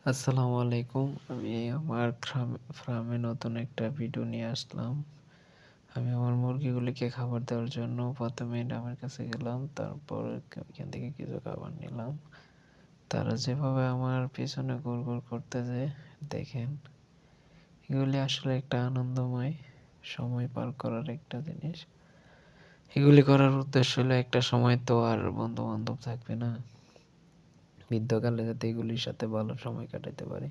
আসসালামু আলাইকুম। আমি আমার ফার্মে নতুন একটা ভিডিও নিয়ে আসলাম। আমি আমার মুরগিগুলিকে খাবার দেওয়ার জন্য ১ম এ ড্রামের কাছে গেলাম। তারপর ওইখান থেকে কিছু খাবার নিলাম। তারা যেভাবে আমার পেছনে ঘুরঘুর করতেছে দেখেন, এগুলি আসলে একটা আনন্দময় সময় পার করার একটা জিনিস। এগুলি করার উদ্দেশ্য হলো একটা সময় তো আর বন্ধু-বান্ধব থাকবে না। বৃদ্ধকালে যাতে এগুলির সাথে ভালো সময় কাটাতে পারি।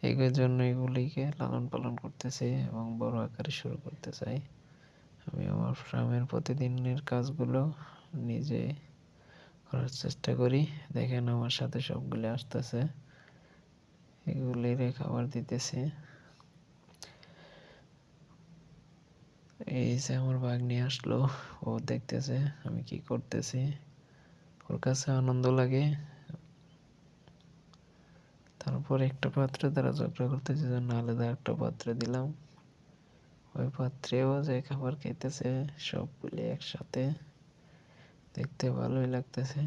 এই জন্য এগুলিকে লালন পালন করতেছি এবং বড় আকারে শুরু করতে চাই। আমি আমার ফার্মের প্রতিদিনের কাজগুলো নিজে করার চেষ্টা করি। দেখেন আমার সাথে সবগুলি আসতেছে, এগুলিরে খাবার দিতেছি। এই যে আমার ভাগ্নি আসলো, ও দেখতেছে আমি কি করতেছি, ওর কাছে আনন্দ লাগে। তারপর একটা পাত্রে তারা ঝগড়া করতেছে জন্য আলাদা একটা পাত্রে দিলাম। ওই পাত্রেও যে খাবার খাইতেছে সবগুলি একসাথে, দেখতে ভালোই লাগতেছে।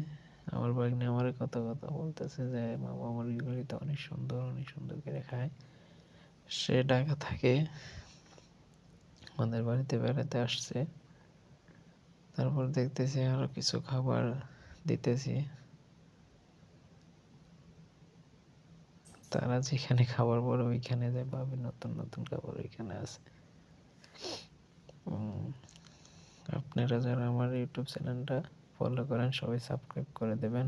আমার ভাগ্নে আমার কথা কথা বলতেছে যে মামা মুরগিগুলি তো অনেক সুন্দর করে খায়। সে ঢাকা থাকে, আমাদের বাড়িতে বেড়াতে আসছে। তারপর দেখতেছি আরো কিছু খাবার দিতেছি। তারা যেখানে খাবার পরে ওইখানে যায় ভাবে নতুন নতুন খাবার ওইখানে আছে। আপনারা যারা আমার ইউটিউব চ্যানেলটা ফলো করেন সবাই সাবস্ক্রাইব করে দেবেন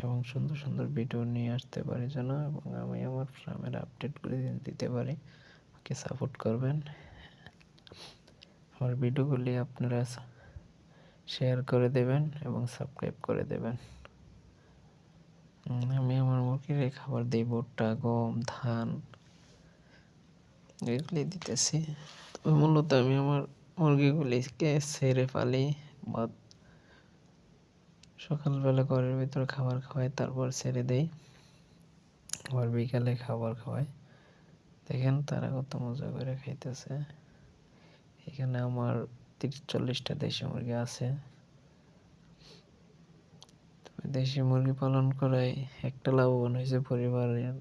এবং সুন্দর সুন্দর ভিডিও নিয়ে আসতে পারি যেন, এবং আমি আমার ফার্মের আপডেটগুলি দিতে পারি। আমাকে সাপোর্ট করবেন। আমার ভিডিওগুলি আপনারা শেয়ার করে দেবেন এবং সাবস্ক্রাইব করে দেবেন। আমি আমার মুরগির খাবার দিই ভুট্টা, গম, ধান এগুলি দিতেছি। তবে মূলত আমি আমার মুরগিগুলিকে ছেড়ে পালি বা সকালবেলা ঘরের ভিতরে খাবার খাওয়াই, তারপর ছেড়ে দেই, আবার বিকালে খাবার খাওয়াই। দেখেন তারা কত মজা করে খাইতেছে। এখানে আমার ৩০-৪০টা দেশি মুরগি আছে। তবে দেশি মুরগি পালন করায় একটা লাভবান হয়েছে পরিবারের।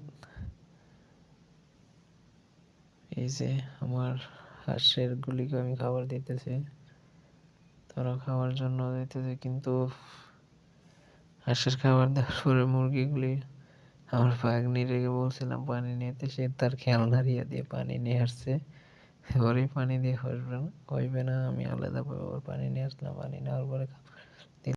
এই যে আমার হাঁসের গুলিকে আমি খাবার দিতেছি, তারা খাওয়ার জন্য দিতেছে, কিন্তু হাঁসের খাবার দেওয়ার পরে মুরগিগুলি আমার ভাগ্নি রেগে বলছিলাম পানি নিতে, সে তার খেলনা দিয়ে পানি নিয়ে আসছে। এবারে পানি দিয়ে হইবে না, আমি আলাদাভাবে আবার পানি নিয়ে আসলাম। পানি নেওয়ার পরে